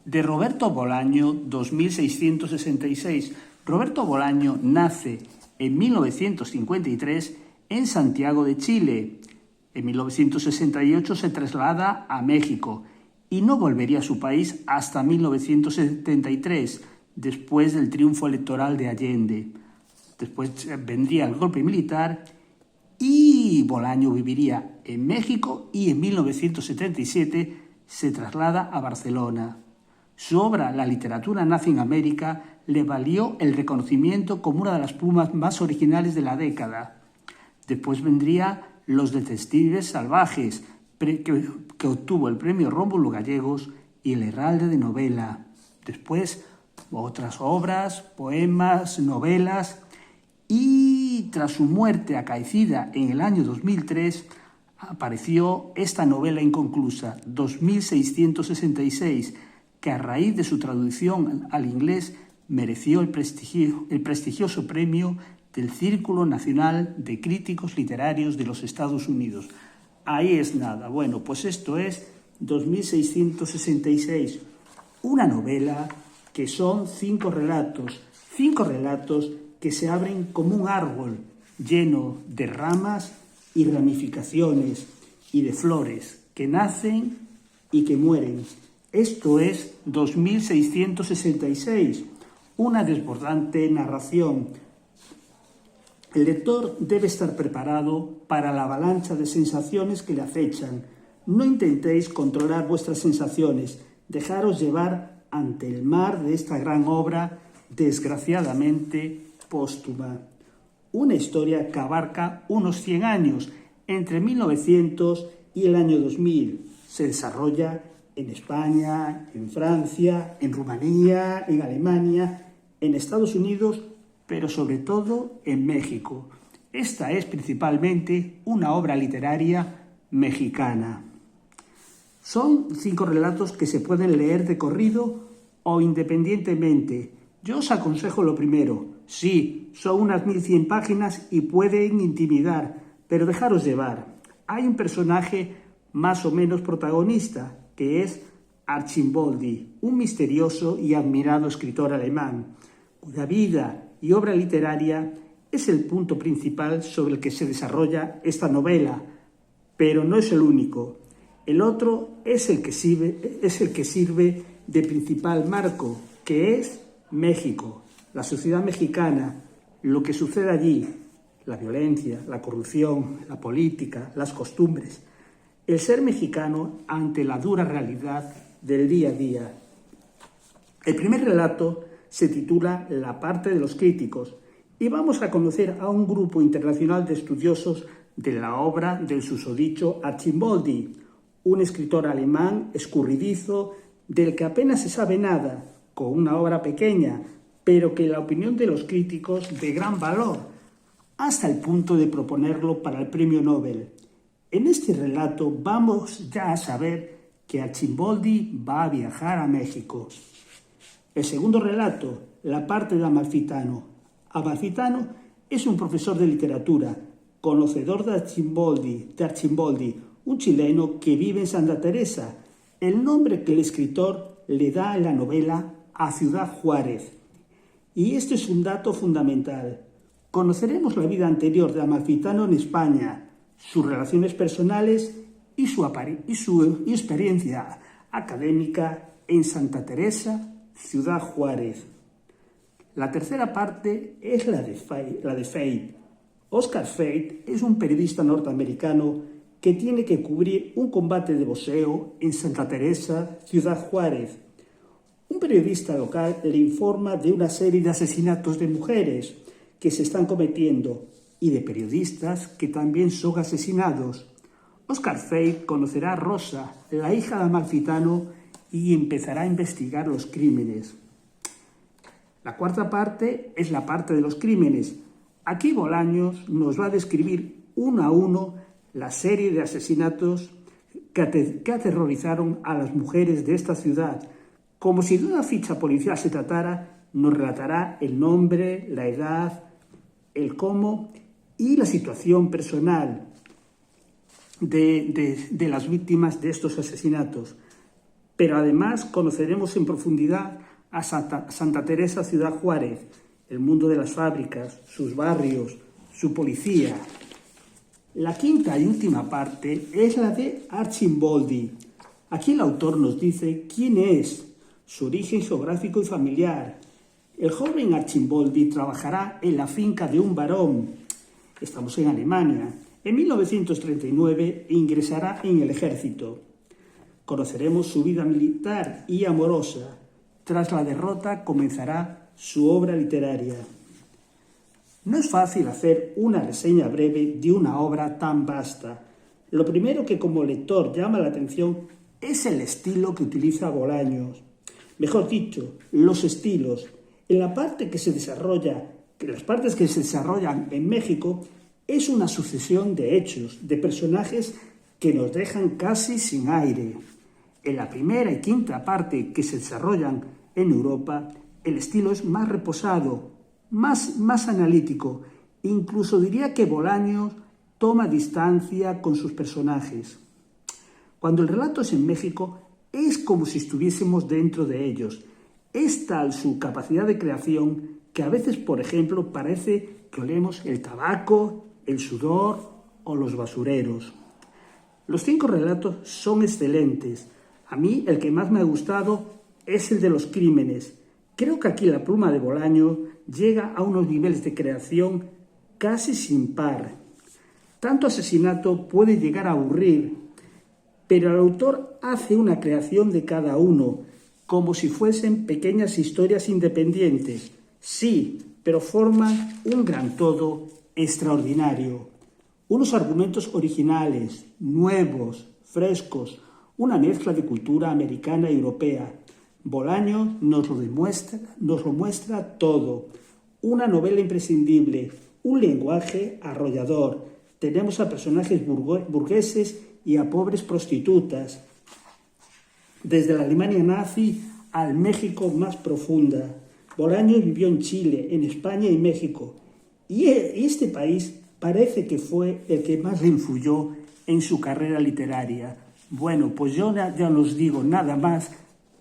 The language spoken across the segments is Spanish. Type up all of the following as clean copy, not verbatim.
de Roberto Bolaño, 2666. Roberto Bolaño nace en 1953 en Santiago de Chile. En 1968 se traslada a México y no volvería a su país hasta 1973, después del triunfo electoral de Allende. Después vendría el golpe militar y Bolaño viviría en México y en 1977 se traslada a Barcelona. Su obra, La literatura nazi en América, le valió el reconocimiento como una de las plumas más originales de la década. Después vendría Los detectives salvajes, que obtuvo el premio Rómulo Gallegos y el Herralde de novela. Después, otras obras, poemas, novelas, y tras su muerte acaecida en el año 2003, apareció esta novela inconclusa, 2666, que a raíz de su traducción al inglés mereció el prestigioso premio del Círculo Nacional de Críticos Literarios de los Estados Unidos. Ahí es nada. Bueno, pues esto es 2666, una novela que son 5 relatos que se abren como un árbol lleno de ramas y ramificaciones y de flores que nacen y que mueren. Esto es 2666, una desbordante narración. El lector debe estar preparado para la avalancha de sensaciones que le acechan. No intentéis controlar vuestras sensaciones, dejaros llevar ante el mar de esta gran obra, desgraciadamente póstuma. Una historia que abarca unos 100 años, entre 1900 y el año 2000. Se desarrolla en España, en Francia, en Rumanía, en Alemania, en Estados Unidos, pero sobre todo en México. Esta es principalmente una obra literaria mexicana. Son 5 relatos que se pueden leer de corrido o independientemente. Yo os aconsejo lo primero. Sí, son unas 1100 páginas y pueden intimidar, pero dejaros llevar. Hay un personaje más o menos protagonista, que es Archimboldi, un misterioso y admirado escritor alemán, cuya vida y obra literaria es el punto principal sobre el que se desarrolla esta novela, pero no es el único. El otro es el que sirve de principal marco, que es México, la sociedad mexicana, lo que sucede allí, la violencia, la corrupción, la política, las costumbres, el ser mexicano ante la dura realidad del día a día. El primer relato se titula La parte de los críticos y vamos a conocer a un grupo internacional de estudiosos de la obra del susodicho Archimboldi, un escritor alemán escurridizo del que apenas se sabe nada, con una obra pequeña, pero que en la opinión de los críticos de gran valor, hasta el punto de proponerlo para el premio Nobel. En este relato vamos ya a saber que Archimboldi va a viajar a México. El segundo relato, La parte de Amalfitano. Amalfitano es un profesor de literatura, conocedor de Archimboldi, un chileno que vive en Santa Teresa, el nombre que el escritor le da en la novela a Ciudad Juárez. Y esto es un dato fundamental. Conoceremos la vida anterior de Amalfitano en España, sus relaciones personales y su experiencia académica en Santa Teresa, Ciudad Juárez. La tercera parte es la de Fate. Oscar Fate es un periodista norteamericano que tiene que cubrir un combate de boxeo en Santa Teresa, Ciudad Juárez. Un periodista local le informa de una serie de asesinatos de mujeres que se están cometiendo y de periodistas que también son asesinados. Oscar Fate conocerá a Rosa, la hija de Amalfitano, y empezará a investigar los crímenes. La cuarta parte es la parte de los crímenes. Aquí Bolaños nos va a describir uno a uno la serie de asesinatos que aterrorizaron a las mujeres de esta ciudad. Como si de una ficha policial se tratara, nos relatará el nombre, la edad, el cómo y la situación personal de las víctimas de estos asesinatos. pero además conoceremos en profundidad a Santa Teresa Ciudad Juárez, el mundo de las fábricas, sus barrios, su policía. La quinta y última parte es la de Arcimboldi. Aquí el autor nos dice quién es, su origen geográfico y familiar. El joven Arcimboldi trabajará en la finca de un barón. Estamos en Alemania. En 1939 ingresará en el ejército. Conoceremos su vida militar y amorosa. Tras la derrota comenzará su obra literaria. No es fácil hacer una reseña breve de una obra tan vasta. Lo primero que como lector llama la atención es el estilo que utiliza Bolaños. Mejor dicho, los estilos. En la parte que se desarrolla, las partes que se desarrollan en México, es una sucesión de hechos, de personajes que nos dejan casi sin aire. En la primera y quinta parte que se desarrollan en Europa, el estilo es más reposado, más analítico. Incluso diría que Bolaños toma distancia con sus personajes. Cuando el relato es en México, es como si estuviésemos dentro de ellos. Es tal su capacidad de creación que a veces, por ejemplo, parece que olemos el tabaco, el sudor o los basureros. Los 5 relatos son excelentes. A mí el que más me ha gustado es el de los crímenes. Creo que aquí la pluma de Bolaños llega a unos niveles de creación casi sin par. Tanto asesinato puede llegar a aburrir, pero el autor hace una creación de cada uno, como si fuesen pequeñas historias independientes. Sí, pero forman un gran todo extraordinario. Unos argumentos originales, nuevos, frescos, una mezcla de cultura americana y europea. Bolaños nos lo muestra todo. Una novela imprescindible, un lenguaje arrollador. Tenemos a personajes burgueses y a pobres prostitutas. Desde la Alemania nazi al México más profunda. Bolaños vivió en Chile, en España y México. Y este país parece que fue el que más le influyó en su carrera literaria. Bueno, pues yo ya no os digo nada más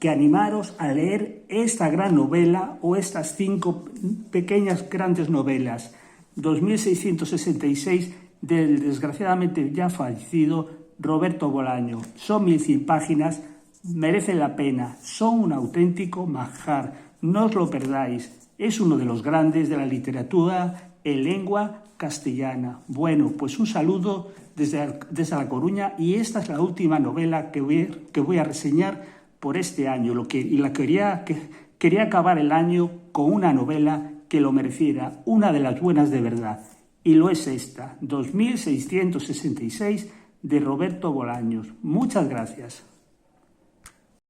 que animaros a leer esta gran novela o estas 5 pequeñas grandes novelas. 2666 del desgraciadamente ya fallecido Roberto Bolaño. Son 1100 páginas, merecen la pena, son un auténtico manjar, no os lo perdáis. Es uno de los grandes de la literatura en lengua castellana. Bueno, pues un saludo desde La Coruña y esta es la última novela que voy a reseñar por este año. Quería acabar el año con una novela que lo mereciera, una de las buenas de verdad. Y lo es esta, 2666 de Roberto Bolaños. Muchas gracias.